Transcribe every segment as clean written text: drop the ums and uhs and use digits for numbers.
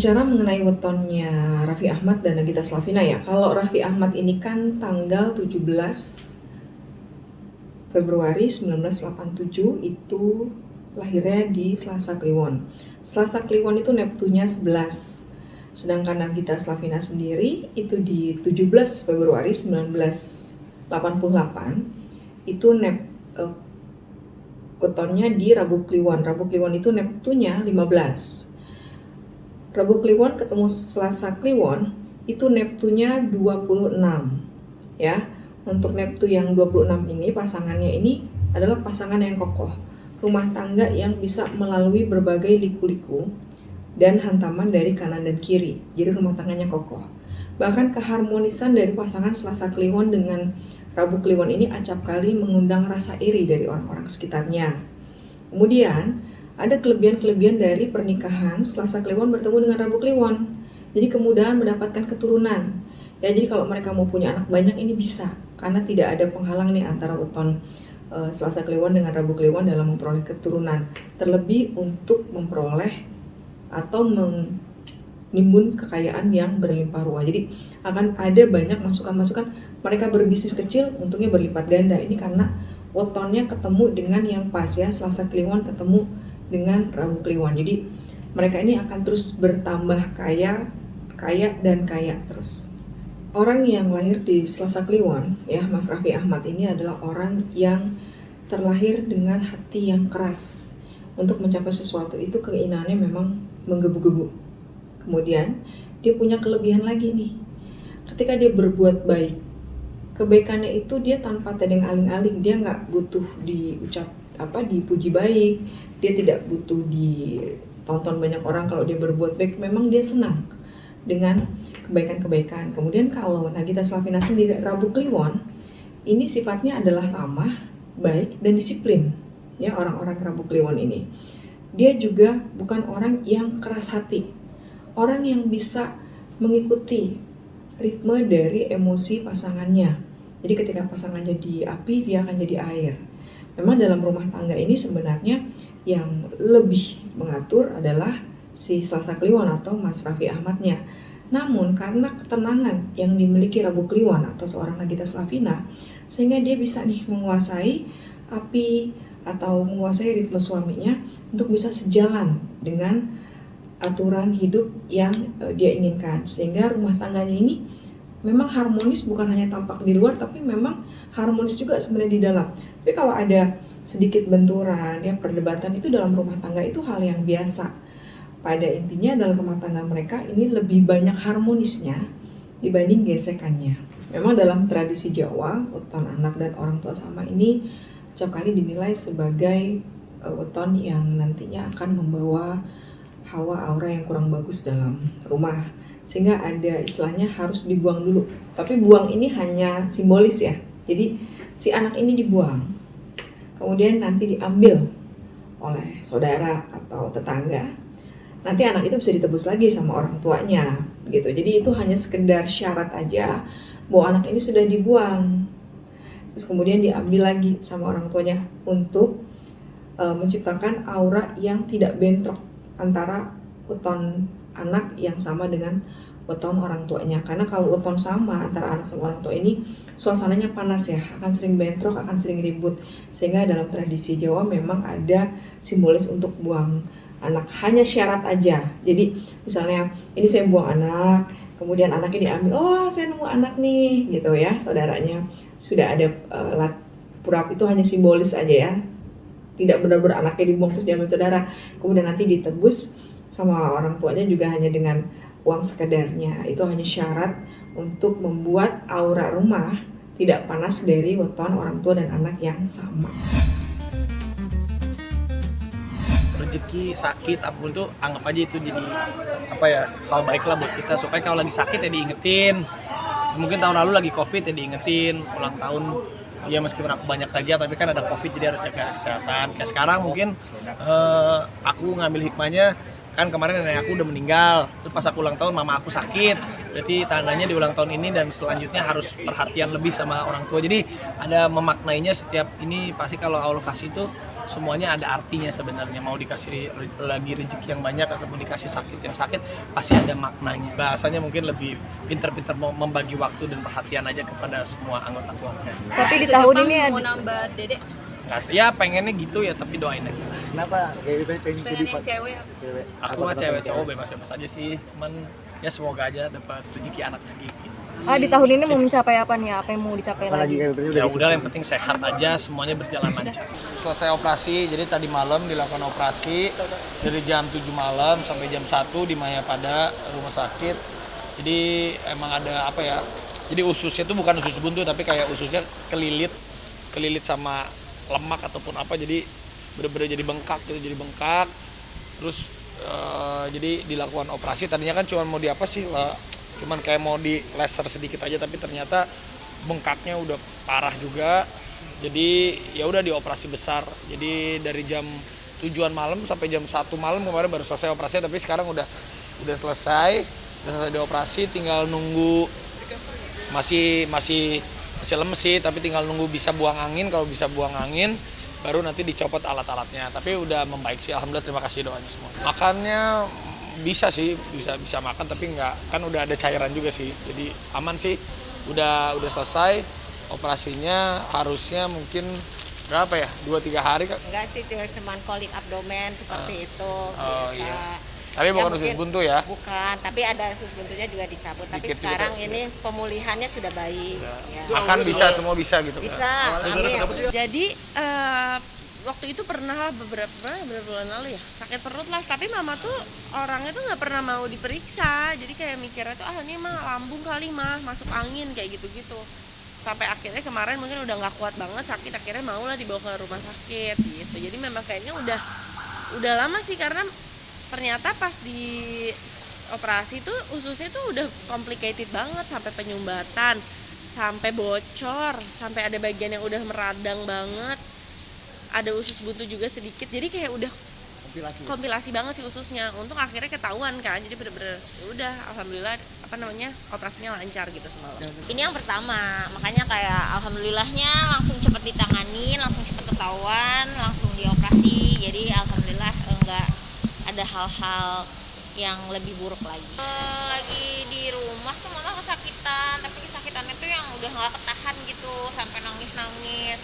Bicara mengenai wetonnya Raffi Ahmad dan Nagita Slavina ya. Kalau Raffi Ahmad ini kan tanggal 17 Februari 1987 itu lahirnya di Selasa Kliwon. Selasa Kliwon itu Neptunya 11. Sedangkan Nagita Slavina sendiri itu di 17 Februari 1988 itu wetonnya di Rabu Kliwon. Rabu Kliwon itu Neptunya 15. Rabu Kliwon ketemu Selasa Kliwon itu Neptunya 26 ya. Untuk Neptu yang 26 ini pasangannya ini adalah pasangan yang kokoh, rumah tangga yang bisa melalui berbagai liku-liku dan hantaman dari kanan dan kiri. Jadi rumah tangganya kokoh. Bahkan keharmonisan dari pasangan Selasa Kliwon dengan Rabu Kliwon ini acap kali mengundang rasa iri dari orang-orang sekitarnya. Kemudian ada kelebihan-kelebihan dari pernikahan Selasa Kliwon bertemu dengan Rabu Kliwon. Jadi kemudahan mendapatkan keturunan. Ya, jadi kalau mereka mau punya anak banyak ini bisa, karena tidak ada penghalang nih antara weton Selasa Kliwon dengan Rabu Kliwon dalam memperoleh keturunan. Terlebih untuk memperoleh atau menimbun kekayaan yang berlimpah ruah. Jadi akan ada banyak masukan-masukan mereka berbisnis kecil untungnya berlipat ganda. Ini karena wetonnya ketemu dengan yang pas ya, Selasa Kliwon ketemu dengan Rabu Kliwon. Jadi mereka ini akan terus bertambah kaya dan kaya terus. Orang yang lahir di Selasa Kliwon ya, Mas Raffi Ahmad ini adalah orang yang terlahir dengan hati yang keras. Untuk mencapai sesuatu itu keinginannya memang menggebu-gebu. Kemudian dia punya kelebihan lagi nih. Ketika dia berbuat baik, kebaikannya itu dia tanpa tedeng aling-aling. Dia nggak butuh dipuji baik. Dia tidak butuh ditonton banyak orang kalau dia berbuat baik. Memang dia senang dengan kebaikan-kebaikan. Kemudian kalau Nagita Slavina sendiri Rabu Kliwon ini sifatnya adalah ramah, baik dan disiplin. Ya, orang-orang Rabu Kliwon ini. Dia juga bukan orang yang keras hati. Orang yang bisa mengikuti ritme dari emosi pasangannya. Jadi ketika pasangannya di api, dia akan jadi air. Memang dalam rumah tangga ini sebenarnya yang lebih mengatur adalah si Selasa Kliwon atau Mas Raffi Ahmadnya. Namun karena ketenangan yang dimiliki Rabu Kliwon atau seorang Nagita Slavina, sehingga dia bisa nih menguasai api atau menguasai ritme suaminya untuk bisa sejalan dengan aturan hidup yang dia inginkan. Sehingga rumah tangganya ini memang harmonis, bukan hanya tampak di luar tapi memang harmonis juga sebenarnya di dalam. Tapi kalau ada sedikit benturan ya, perdebatan itu dalam rumah tangga itu hal yang biasa. Pada intinya dalam rumah tangga mereka ini lebih banyak harmonisnya dibanding gesekannya. Memang dalam tradisi Jawa, weton anak dan orang tua sama ini acap kali dinilai sebagai weton yang nantinya akan membawa hawa aura yang kurang bagus dalam rumah. Sehingga ada istilahnya harus dibuang dulu. Tapi buang ini hanya simbolis ya. Jadi si anak ini dibuang. Kemudian nanti diambil oleh saudara atau tetangga. Nanti anak itu bisa ditebus lagi sama orang tuanya gitu. Jadi itu hanya sekedar syarat aja bahwa anak ini sudah dibuang. Terus kemudian diambil lagi sama orang tuanya untuk menciptakan aura yang tidak bentrok antara weton anak yang sama dengan weton orang tuanya. Karena kalau weton sama antara anak sama orang tua ini suasananya panas ya, akan sering bentrok, akan sering ribut. Sehingga dalam tradisi Jawa memang ada simbolis untuk buang anak, hanya syarat aja. Jadi misalnya ini saya buang anak, kemudian anaknya diambil, oh saya nemu anak nih gitu ya, saudaranya sudah ada purap, itu hanya simbolis aja ya, tidak benar-benar anaknya dibuang terus diambil saudara. Kemudian nanti ditebus sama orang tuanya juga hanya dengan uang sekedarnya. Itu hanya syarat untuk membuat aura rumah tidak panas dari weton orang tua dan anak yang sama. Rezeki, sakit, apapun itu anggap aja itu jadi hal baik lah buat kita, supaya kalau lagi sakit ya diingetin. Mungkin tahun lalu lagi covid ya diingetin, ulang tahun ya meskipun aku banyak kerja tapi kan ada covid jadi harus jaga kesehatan. Kayak sekarang mungkin aku ngambil hikmahnya, kan kemarin nenek aku udah meninggal, terus pas aku ulang tahun mama aku sakit, berarti tandanya di ulang tahun ini dan selanjutnya harus perhatian lebih sama orang tua. Jadi ada memaknainya, setiap ini pasti kalau Allah kasih itu semuanya ada artinya sebenarnya. Mau dikasih lagi rezeki yang banyak ataupun dikasih sakit yang sakit, pasti ada maknanya. Bahasanya mungkin lebih pinter-pinter mau membagi waktu dan perhatian aja kepada semua anggota keluarga. Tapi di tahun ini mau nambah dedek, Ya pengennya gitu ya, tapi doain aja. Kenapa? Kayak pengen pengen yang cewek. Aku mah cewek cowok bebas-bebas aja sih, cuman ya semoga aja dapat rezeki anak lagi gitu. di tahun ini mau mencapai apa nih? Apa yang mau dicapai lagi? Ya udah, yang penting sehat aja, semuanya berjalan lancar. Selesai operasi, jadi tadi malam dilakukan operasi dari jam 7 malam sampai jam 1 di Mayapada rumah sakit. Jadi emang ada apa ya? Jadi ususnya tuh bukan usus buntu, tapi kayak ususnya kelilit sama lemak ataupun apa, jadi bener-bener jadi bengkak gitu, jadi bengkak. Terus jadi dilakukan operasi, tadinya kan cuma mau di apa sih lah, cuman kayak mau di laser sedikit aja, tapi ternyata bengkaknya udah parah juga. Jadi ya udah dioperasi besar. Jadi dari jam 7-an malam sampai jam 1 malam kemarin baru selesai operasi, tapi sekarang udah selesai dioperasi, tinggal nunggu, masih lemes sih, tapi tinggal nunggu bisa buang angin. Kalau bisa buang angin baru nanti dicopot alat-alatnya. Tapi udah membaik sih, alhamdulillah, terima kasih doanya semua. Makannya bisa sih, bisa makan, tapi nggak, kan udah ada cairan juga sih, jadi aman sih. Udah selesai operasinya, harusnya mungkin berapa ya, 2-3 hari Kak? Enggak sih, cuma kolik abdomen seperti itu Oh, biasa. iya. Tapi bukan usus mungkin buntu ya? Bukan, tapi ada usus buntunya juga dicabut. Tapi Dikit sekarang juga. ini pemulihannya sudah baik. Ya. Makan bisa, semua bisa gitu Kak? Bisa, amin. Jadi waktu itu pernah beberapa bulan lalu ya, sakit perut lah, tapi mama tuh orangnya tuh nggak pernah mau diperiksa, jadi kayak mikirnya tuh ini mah lambung kali mah masuk angin kayak gitu-gitu. Sampai akhirnya kemarin mungkin udah nggak kuat banget sakit, akhirnya maulah dibawa ke rumah sakit gitu. Jadi memang kayaknya udah lama sih, karena ternyata pas di operasi tuh ususnya tuh udah complicated banget, sampai penyumbatan, sampai bocor, sampai ada bagian yang udah meradang banget. Ada usus buntu juga sedikit, jadi kayak udah kompilasi banget sih ususnya. Untung akhirnya ketahuan kan, jadi bener-bener ya udah, alhamdulillah operasinya lancar gitu semalam. Ini yang pertama, makanya kayak alhamdulillahnya langsung cepet ditangani, langsung cepet ketahuan, langsung dioperasi. Jadi alhamdulillah enggak ada hal-hal yang lebih buruk lagi. Lagi di rumah tuh mama kesakitan, tapi kesakitannya tuh yang udah nggak ketahan gitu, sampai nangis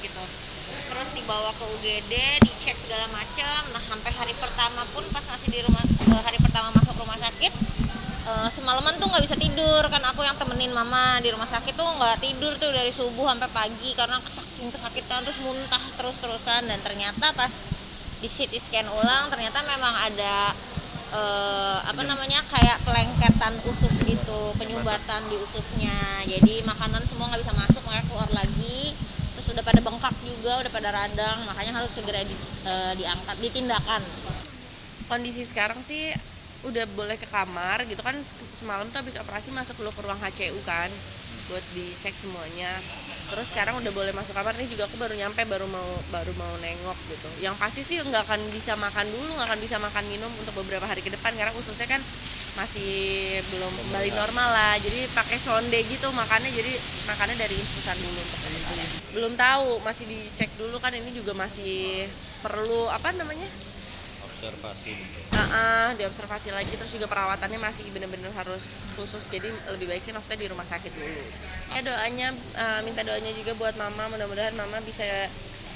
gitu. Terus dibawa ke UGD, dicek segala macam. Nah, sampai hari pertama pun pas masih di rumah, hari pertama masuk rumah sakit, semalaman tuh nggak bisa tidur. Kan aku yang temenin mama di rumah sakit tuh nggak tidur tuh dari subuh sampai pagi karena kesakitan, terus muntah terus-terusan. Dan ternyata pas di CT scan ulang, ternyata memang ada kayak pelengketan usus gitu, penyumbatan di ususnya. Jadi makanan semua nggak bisa masuk, makanya keluar lagi. Terus udah pada bengkak juga, udah pada radang, makanya harus segera diangkat, ditindakan. Kondisi sekarang sih udah boleh ke kamar gitu kan. Semalam tuh habis operasi masuk dulu ke ruang HCU kan, buat dicek semuanya. Terus sekarang udah boleh masuk kamar. Ini juga aku baru nyampe, baru mau nengok gitu. Yang pasti sih nggak akan bisa makan dulu, nggak akan bisa makan minum untuk beberapa hari ke depan, karena ususnya kan masih belum kembali normal lah. Jadi pakai sonde gitu makannya, jadi makannya dari infusan dulu untuk sementara. Belum tahu, masih dicek dulu kan. Ini juga masih perlu observasi. Diobservasi lagi. Terus juga perawatannya masih benar-benar harus khusus. Jadi lebih baik sih maksudnya di rumah sakit dulu. Minta doanya juga buat mama, mudah-mudahan mama bisa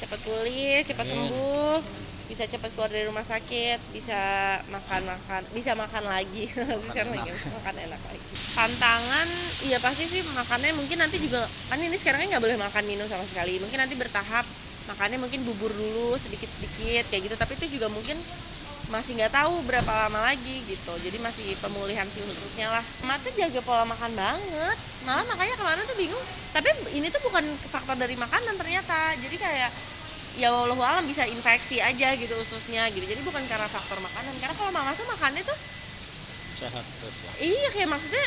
cepat pulih, cepat sembuh, bisa cepat keluar dari rumah sakit, bisa makan lagi. Sekarang lagi makan enak lagi. Tantangan ya pasti sih makannya, mungkin nanti juga kan ini sekarang nggak boleh makan minum sama sekali. Mungkin nanti bertahap, makannya mungkin bubur dulu sedikit-sedikit kayak gitu, tapi itu juga mungkin masih nggak tahu berapa lama lagi gitu. Jadi masih pemulihan si ususnya lah. Mama tuh jaga pola makan banget, malah makanya kemarin tuh bingung, tapi ini tuh bukan faktor dari makanan ternyata. Jadi kayak ya wallahu alam bisa infeksi aja gitu ususnya gitu. Jadi bukan karena faktor makanan, karena kalau mama tuh makannya tuh Sehat. iya, kayak maksudnya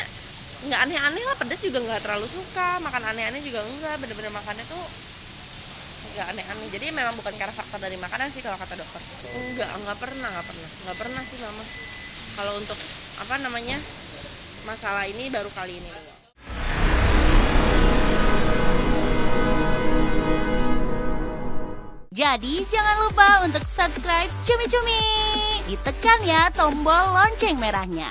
nggak aneh-aneh lah, pedas juga nggak terlalu suka, makan aneh-aneh juga enggak, bener-bener makannya tuh nggak aneh-aneh. Jadi memang bukan karena faktor dari makanan sih kalau kata dokter. Nggak pernah sih mama. Kalau untuk masalah ini baru kali ini. Jadi jangan lupa untuk subscribe Cumi Cumi. Ditekan ya tombol lonceng merahnya.